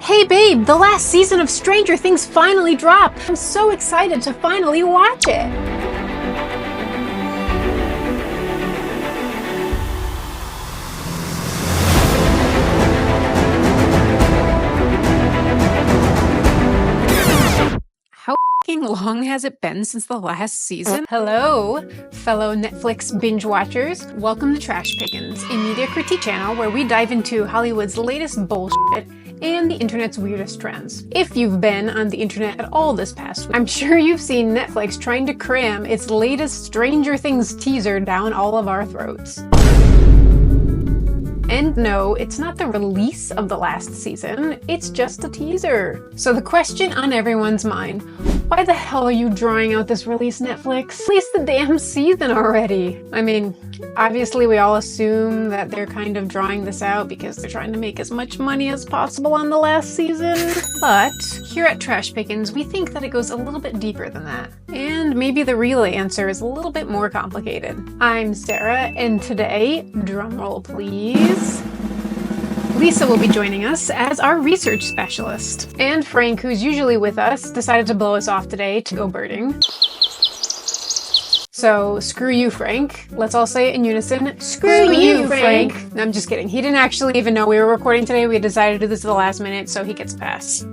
Hey babe, the last season of Stranger Things finally dropped. I'm so excited to finally watch it. How long has it been since the last season? Hello, fellow Netflix binge watchers. Welcome to Trash Pickins, a media critique channel where we dive into Hollywood's latest bullshit and the internet's weirdest trends. If you've been on the internet at all this past week, I'm sure you've seen Netflix trying to cram its latest Stranger Things teaser down all of our throats. And no, it's not the release of the last season, it's just a teaser. So the question on everyone's mind, why the hell are you drawing out this release, Netflix? Release the damn season already. I mean, obviously we all assume that they're kind of drawing this out because they're trying to make as much money as possible on the last season. But here at Trash Pickins, we think that it goes a little bit deeper than that. And maybe the real answer is a little bit more complicated. I'm Sarah, and today, drumroll please, Lisa will be joining us as our research specialist. And Frank, who's usually with us, decided to blow us off today to go birding. So, screw you, Frank. Let's all say it in unison. Screw you, Frank! No, I'm just kidding. He didn't actually even know we were recording today. We decided to do this at the last minute, so he gets a pass.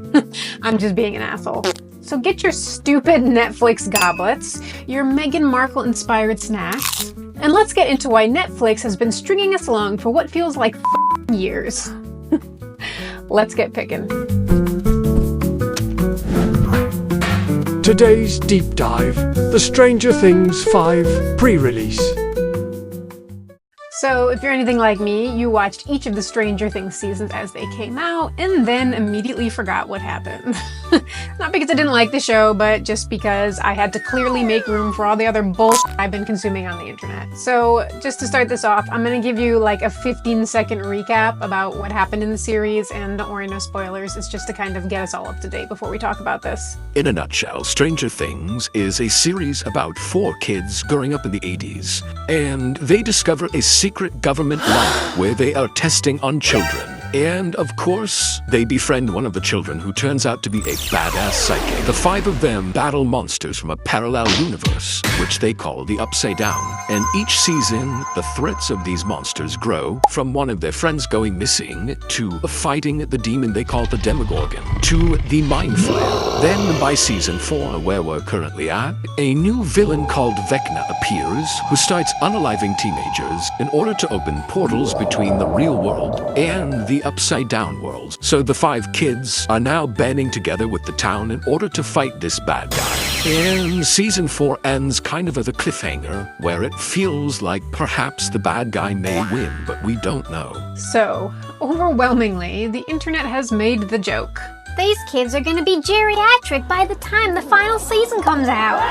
I'm just being an asshole. So get your stupid Netflix goblets, your Meghan Markle-inspired snacks, and let's get into why Netflix has been stringing us along for what feels like years. Let's get pickin'. Today's deep dive, the Stranger Things 5 pre-release. So, if you're anything like me, you watched each of the Stranger Things seasons as they came out, and then immediately forgot what happened. Not because I didn't like the show, but just because I had to clearly make room for all the other bullshit I've been consuming on the internet. So, just to start this off, I'm gonna give you like a 15-second recap about what happened in the series, and don't worry, no spoilers, it's just to kind of get us all up to date before we talk about this. In a nutshell, Stranger Things is a series about 4 kids growing up in the 80s, and they discover a secret government lab where they are testing on children. And, of course, they befriend one of the children who turns out to be a badass psychic. The 5 of them battle monsters from a parallel universe, which they call the Upside Down. And each season, the threats of these monsters grow, from one of their friends going missing, to fighting the demon they call the Demogorgon, to the Mind Flayer. Then, by season 4, where we're currently at, a new villain called Vecna appears, who starts unaliving teenagers in order to open portals between the real world and the Upside Down world. So the 5 kids are now banding together with the town in order to fight this bad guy. And season 4 ends kind of at a cliffhanger, where it feels like perhaps the bad guy may win, but we don't know. So, overwhelmingly, the internet has made the joke. These kids are gonna be geriatric by the time the final season comes out.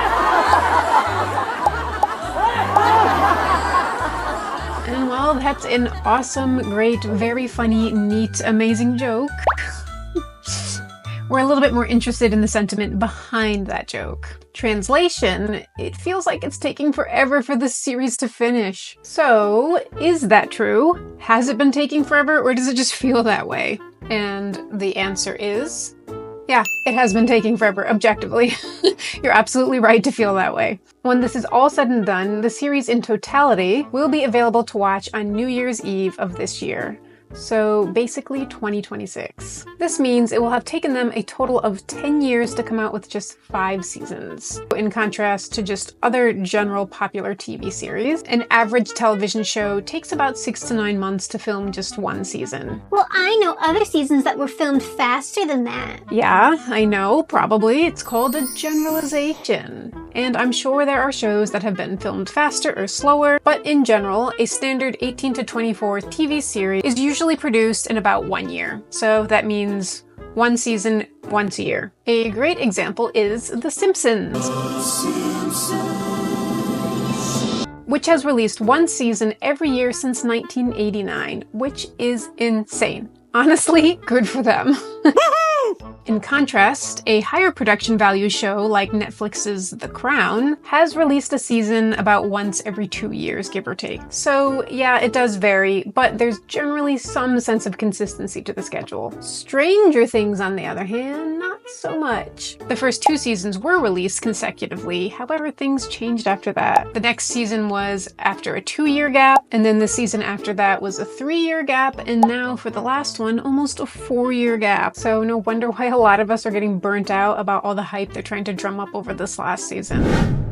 And while that's an awesome, great, very funny, neat, amazing joke, we're a little bit more interested in the sentiment behind that joke. Translation, it feels like it's taking forever for this series to finish. So, is that true? Has it been taking forever, or does it just feel that way? And the answer is, yeah, it has been taking forever, objectively. You're absolutely right to feel that way. When this is all said and done, the series in totality will be available to watch on New Year's Eve of this year. So basically 2026. This means it will have taken them a total of 10 years to come out with just 5 seasons. In contrast to just other general popular TV series, an average television show takes about 6 to 9 months to film just 1 season. Well, I know other seasons that were filmed faster than that. Yeah, I know, probably. It's called a generalization. And I'm sure there are shows that have been filmed faster or slower, but in general, a standard 18 to 24 TV series is usually produced in about 1 year. So that means 1 season, once a year. A great example is The Simpsons, which has released 1 season every year since 1989, which is insane. Honestly, good for them. In contrast, a higher production value show like Netflix's The Crown has released a season about once every 2 years, give or take. So yeah, it does vary, but there's generally some sense of consistency to the schedule. Stranger Things, on the other hand, not so much. The first 2 seasons were released consecutively, however things changed after that. The next season was after a 2-year gap, and then the season after that was a 3-year gap, and now for the last one, almost a 4-year gap. So no wonder why a lot of us are getting burnt out about all the hype they're trying to drum up over this last season.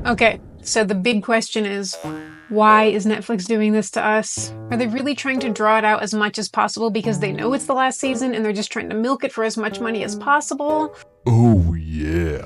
Okay, so the big question is, why is Netflix doing this to us? Are they really trying to draw it out as much as possible because they know it's the last season and they're just trying to milk it for as much money as possible? Oh, yeah.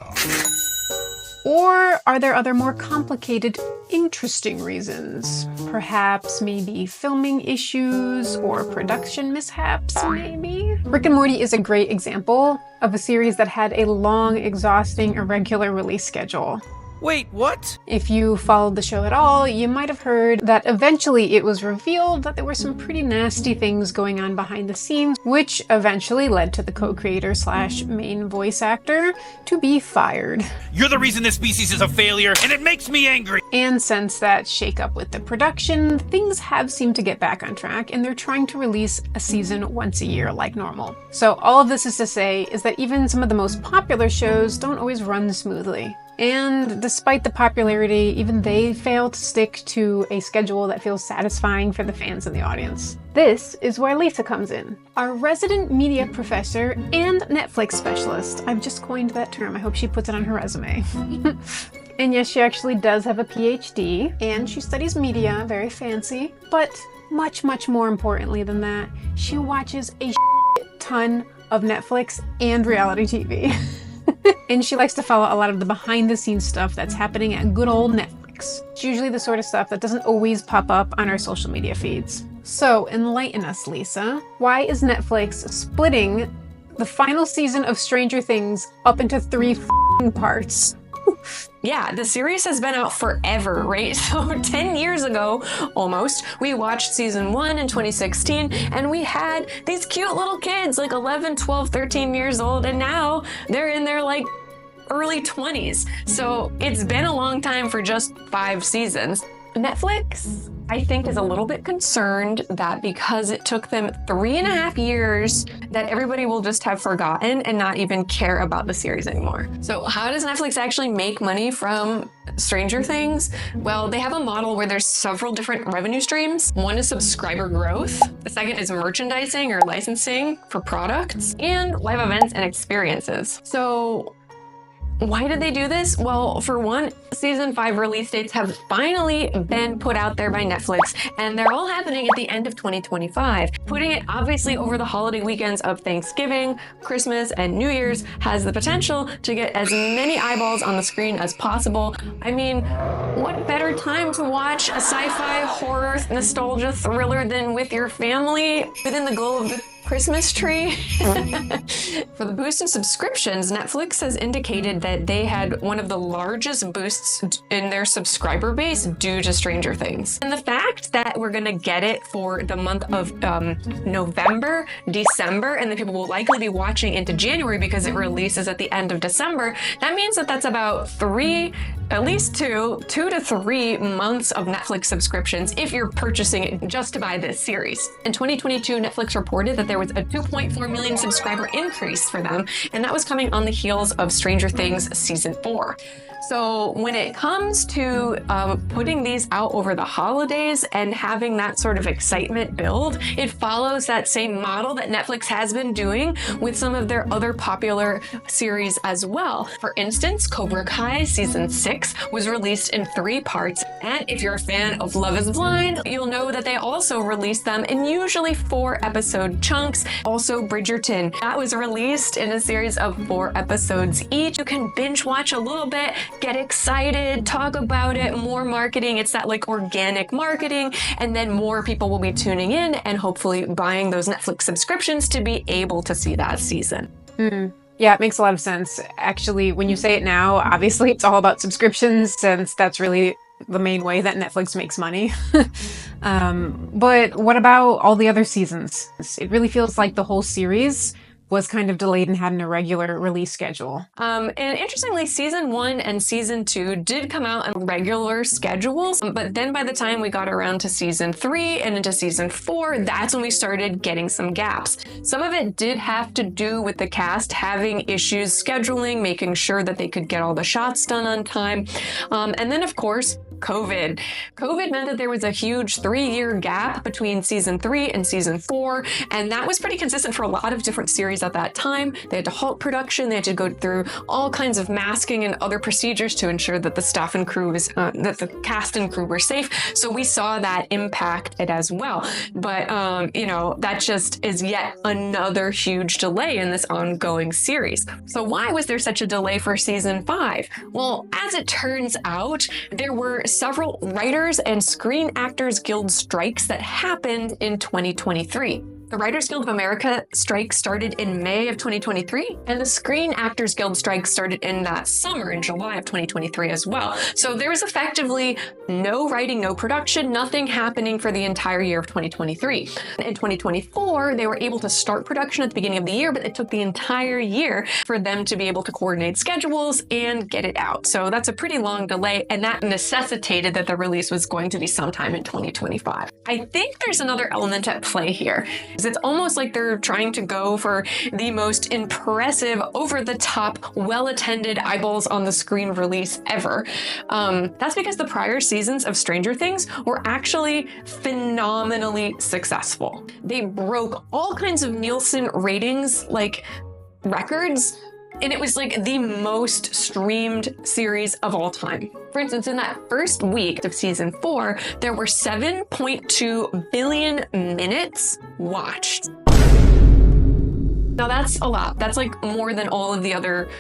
Or are there other more complicated, interesting reasons? Perhaps maybe filming issues or production mishaps, maybe? Rick and Morty is a great example of a series that had a long, exhausting, irregular release schedule. Wait, what? If you followed the show at all, you might have heard that eventually it was revealed that there were some pretty nasty things going on behind the scenes, which eventually led to the co-creator / main voice actor to be fired. You're the reason this species is a failure, and it makes me angry! And since that shakeup with the production, things have seemed to get back on track, and they're trying to release a season once a year like normal. So all of this is to say is that even some of the most popular shows don't always run smoothly. And despite the popularity, even they fail to stick to a schedule that feels satisfying for the fans and the audience. This is where Lisa comes in. Our resident media professor and Netflix specialist. I've just coined that term. I hope she puts it on her resume. And yes, she actually does have a PhD, and she studies media, very fancy. But much, much more importantly than that, she watches a ton of Netflix and reality TV. And she likes to follow a lot of the behind-the-scenes stuff that's happening at good old Netflix. It's usually the sort of stuff that doesn't always pop up on our social media feeds. So, enlighten us, Lisa. Why is Netflix splitting the final season of Stranger Things up into 3 parts? Yeah, the series has been out forever, right? So 10 years ago, almost, we watched season 1 in 2016, and we had these cute little kids, like 11, 12, 13 years old, and now they're in their, like, early 20s. So it's been a long time for just 5 seasons. Netflix, I think, is a little bit concerned that because it took them 3.5 years, that everybody will just have forgotten and not even care about the series anymore. So how does Netflix actually make money from Stranger Things? Well, they have a model where there's several different revenue streams. One is subscriber growth. The second is merchandising or licensing for products, and live events and experiences. So why did they do this? Well, for one, season 5 release dates have finally been put out there by Netflix, and they're all happening at the end of 2025. Putting it obviously over the holiday weekends of Thanksgiving, Christmas, and New Year's has the potential to get as many eyeballs on the screen as possible. I mean, what better time to watch a sci-fi horror nostalgia thriller than with your family within the glow of the Christmas tree? For the boost in subscriptions, Netflix has indicated that they had one of the largest boosts in their subscriber base due to Stranger Things. And the fact that we're gonna get it for the month of November, December, and then people will likely be watching into January because it releases at the end of December, that means that that's about at least two to 3 months of Netflix subscriptions if you're purchasing it just to buy this series. In 2022, Netflix reported that there was a 2.4 million subscriber increase for them, and that was coming on the heels of Stranger Things Season 4. So when it comes to putting these out over the holidays and having that sort of excitement build, it follows that same model that Netflix has been doing with some of their other popular series as well. For instance, Cobra Kai Season 6 was released in 3 parts, and if you're a fan of Love is Blind, you'll know that they also released them in usually 4-episode chunks. Also, Bridgerton, that was released in a series of 4 episodes each. You can binge watch a little bit, get excited, talk about it, more marketing. It's that like organic marketing, and then more people will be tuning in and hopefully buying those Netflix subscriptions to be able to see that season. Yeah, it makes a lot of sense. Actually, when you say it now, obviously it's all about subscriptions, since that's really the main way that Netflix makes money. But what about all the other seasons? It really feels like the whole series was kind of delayed and had an irregular release schedule. And interestingly, season 1 and season 2 did come out on regular schedules, but then by the time we got around to season 3 and into season 4, that's when we started getting some gaps. Some of it did have to do with the cast having issues scheduling, making sure that they could get all the shots done on time. And then, of course, COVID. COVID meant that there was a huge 3-year gap between season 3 and season 4, and that was pretty consistent for a lot of different series at that time. They had to halt production, they had to go through all kinds of masking and other procedures to ensure that the staff and crew was, that the cast and crew were safe. So we saw that impact it as well. But, you know, that just is yet another huge delay in this ongoing series. So why was there such a delay for season 5? Well, as it turns out, there were several Writers and Screen Actors Guild strikes that happened in 2023. The Writers Guild of America strike started in May of 2023, and the Screen Actors Guild strike started in that summer, in July of 2023 as well. So there was effectively no writing, no production, nothing happening for the entire year of 2023. In 2024, they were able to start production at the beginning of the year, but it took the entire year for them to be able to coordinate schedules and get it out. So that's a pretty long delay, and that necessitated that the release was going to be sometime in 2025. I think there's another element at play here. It's almost like they're trying to go for the most impressive, over-the-top, well-attended, eyeballs on the screen release ever. That's because the prior seasons of Stranger Things were actually phenomenally successful. They broke all kinds of Nielsen ratings, like records, and it was like the most streamed series of all time. For instance, in that first week of season 4, there were 7.2 billion minutes watched. Now that's a lot. That's like more than all of the other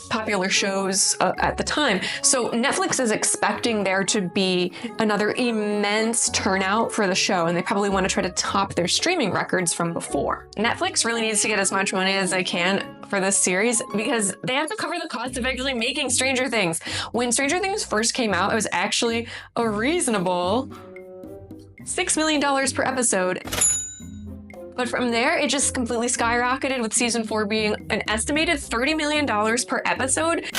popular shows at the time. So Netflix is expecting there to be another immense turnout for the show, and they probably want to try to top their streaming records from before. Netflix really needs to get as much money as they can for this series because they have to cover the cost of actually making Stranger Things. When Stranger Things first came out, it was actually a reasonable $6 million per episode. But from there, it just completely skyrocketed, with season 4 being an estimated $30 million per episode.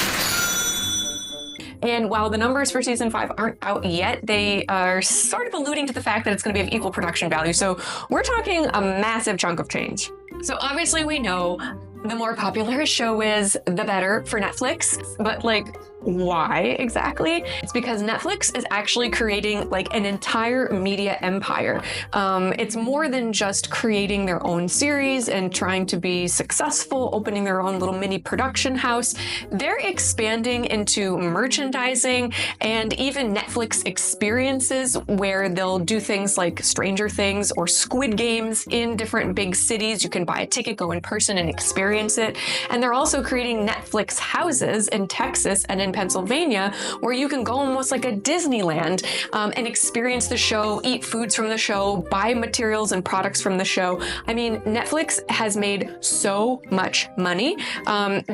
And while the numbers for season 5 aren't out yet, they are sort of alluding to the fact that it's going to be of equal production value. So we're talking a massive chunk of change. So obviously we know the more popular a show is, the better for Netflix. But like, why exactly? It's because Netflix is actually creating like an entire media empire. It's more than just creating their own series and trying to be successful, opening their own little mini production house. They're expanding into merchandising and even Netflix experiences, where they'll do things like Stranger Things or Squid Games in different big cities. You can buy a ticket, go in person and experience it. And they're also creating Netflix houses in Texas and in Pennsylvania, where you can go almost like a Disneyland and experience the show, eat foods from the show, buy materials and products from the show. I mean, Netflix has made so much money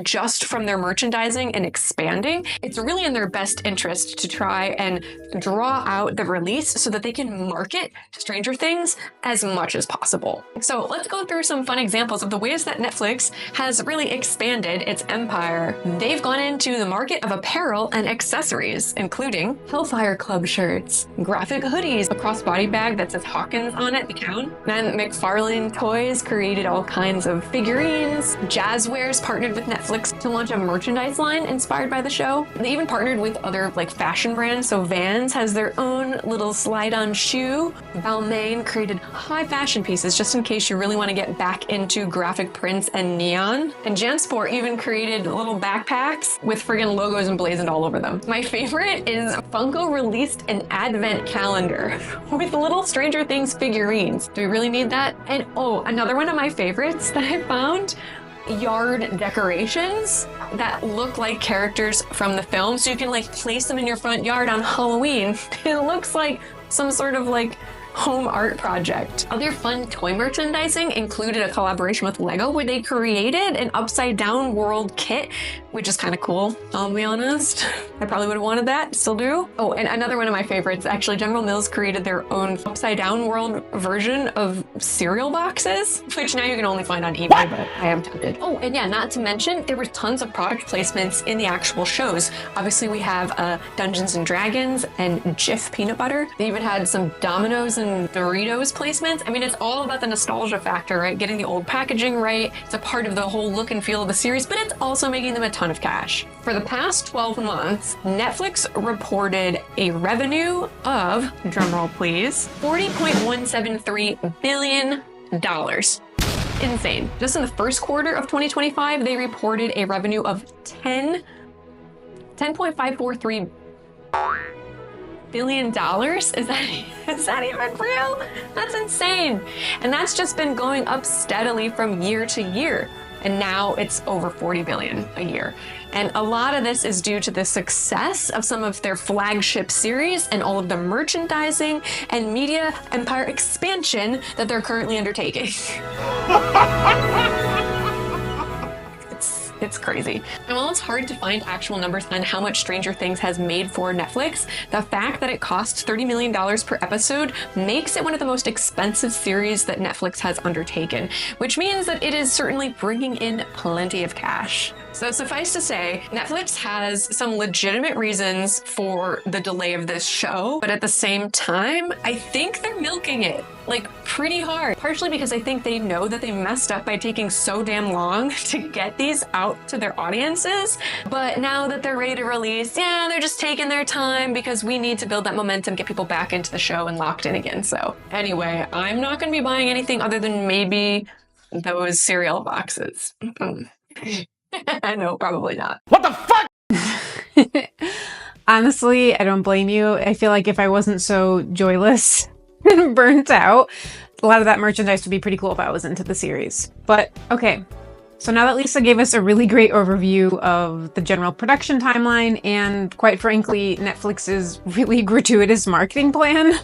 just from their merchandising and expanding. It's really in their best interest to try and draw out the release so that they can market Stranger Things as much as possible. So let's go through some fun examples of the ways that Netflix has really expanded its empire. They've gone into the market of apparel and accessories, including Hellfire Club shirts, graphic hoodies, a crossbody bag that says Hawkins on it, the town. Then McFarlane Toys created all kinds of figurines. Jazzwares partnered with Netflix to launch a merchandise line inspired by the show. They even partnered with other like fashion brands. So Vans has their own little slide-on shoe. Balmain created high fashion pieces just in case you really want to get back into graphic prints and neon. And JanSport even created little backpacks with friggin' logos emblazoned all over them. My favorite is Funko released an advent calendar with little Stranger Things figurines. Do we really need that? And oh, another one of my favorites that I found, yard decorations that look like characters from the film. So you can like place them in your front yard on Halloween. It looks like some sort of like home art project. Other fun toy merchandising included a collaboration with Lego where they created an upside down world kit, which is kind of cool, I'll be honest. I probably would have wanted that, still do. Oh, and another one of my favorites, actually, General Mills created their own upside down world version of cereal boxes, which now you can only find on eBay, but I am tempted. Oh, and yeah, not to mention, there were tons of product placements in the actual shows. Obviously, we have Dungeons and Dragons and Jif peanut butter. They even had some Domino's and Doritos placements. I mean, it's all about the nostalgia factor, right? Getting the old packaging right. It's a part of the whole look and feel of the series, but it's also making them a ton of cash. For the past 12 months, Netflix reported a revenue of, drumroll please, $40.173 billion. Insane. Just in the first quarter of 2025, they reported a revenue of $10.543 billion. Is that even real? That's insane. And that's just been going up steadily from year to year. And now it's over 40 billion a year. And a lot of this is due to the success of some of their flagship series and all of the merchandising and media empire expansion that they're currently undertaking. It's crazy. And while it's hard to find actual numbers on how much Stranger Things has made for Netflix, the fact that it costs $30 million per episode makes it one of the most expensive series that Netflix has undertaken, which means that it is certainly bringing in plenty of cash. So suffice to say, Netflix has some legitimate reasons for the delay of this show, but at the same time, I think they're milking it, like, pretty hard. Partially because I think they know that they messed up by taking so damn long to get these out to their audiences. But now that they're ready to release, yeah, they're just taking their time because we need to build that momentum, get people back into the show and locked in again. So anyway, I'm not going to be buying anything other than maybe those cereal boxes. No, probably not. What the fuck? Honestly, I don't blame you. I feel like if I wasn't so joyless and burnt out, a lot of that merchandise would be pretty cool if I was into the series. But okay, so now that Lisa gave us a really great overview of the general production timeline and, quite frankly, Netflix's really gratuitous marketing plan,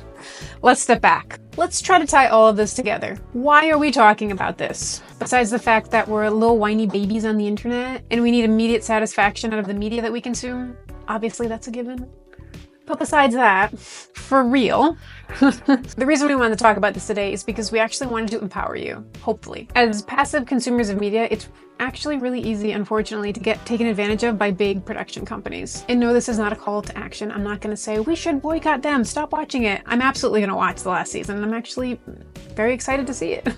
let's step back. Let's try to tie all of this together. Why are we talking about this? Besides the fact that we're little whiny babies on the internet and we need immediate satisfaction out of the media that we consume, obviously that's a given. But besides that, for real, the reason we wanted to talk about this today is because we actually wanted to empower you, hopefully. As passive consumers of media, it's actually really easy, unfortunately, to get taken advantage of by big production companies. And no, this is not a call to action. I'm not going to say, we should boycott them, stop watching it. I'm absolutely going to watch the last season, and I'm actually very excited to see it.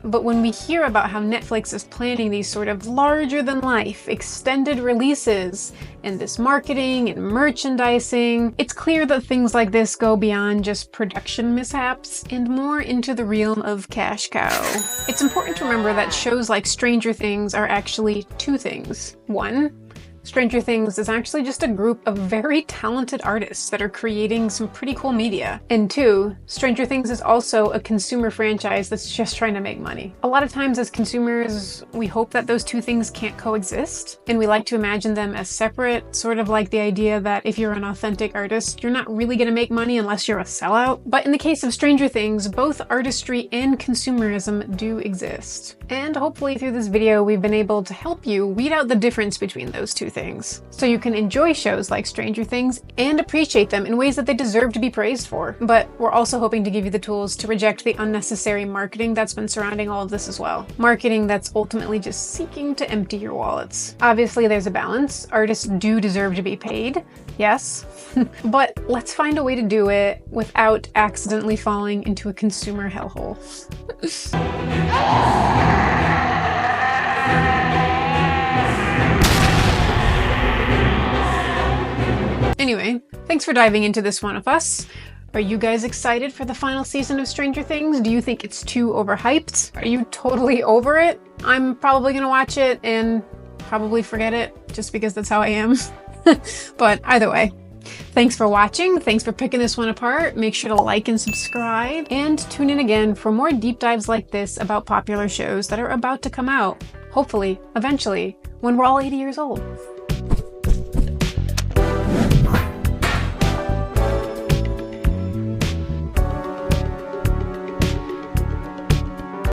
But when we hear about how Netflix is planning these sort of larger-than-life extended releases, and this marketing and merchandising, it's clear that things like this go beyond just production mishaps and more into the realm of cash cow. It's important to remember that shows like Stranger Things are actually two things. One, Stranger Things is actually just a group of very talented artists that are creating some pretty cool media. And two, Stranger Things is also a consumer franchise that's just trying to make money. A lot of times as consumers, we hope that those two things can't coexist, and we like to imagine them as separate, sort of like the idea that if you're an authentic artist, you're not really gonna make money unless you're a sellout. But in the case of Stranger Things, both artistry and consumerism do exist. And hopefully through this video, we've been able to help you weed out the difference between those two things, so you can enjoy shows like Stranger Things and appreciate them in ways that they deserve to be praised for. But we're also hoping to give you the tools to reject the unnecessary marketing that's been surrounding all of this as well. Marketing that's ultimately just seeking to empty your wallets. Obviously there's a balance. Artists do deserve to be paid, yes, but let's find a way to do it without accidentally falling into a consumer hellhole. Anyway, thanks for diving into this one with us. Are you guys excited for the final season of Stranger Things? Do you think it's too overhyped? Are you totally over it? I'm probably gonna watch it and probably forget it just because that's how I am. But either way, thanks for watching. Thanks for picking this one apart. Make sure to like and subscribe and tune in again for more deep dives like this about popular shows that are about to come out. Hopefully, eventually, when we're all 80 years old.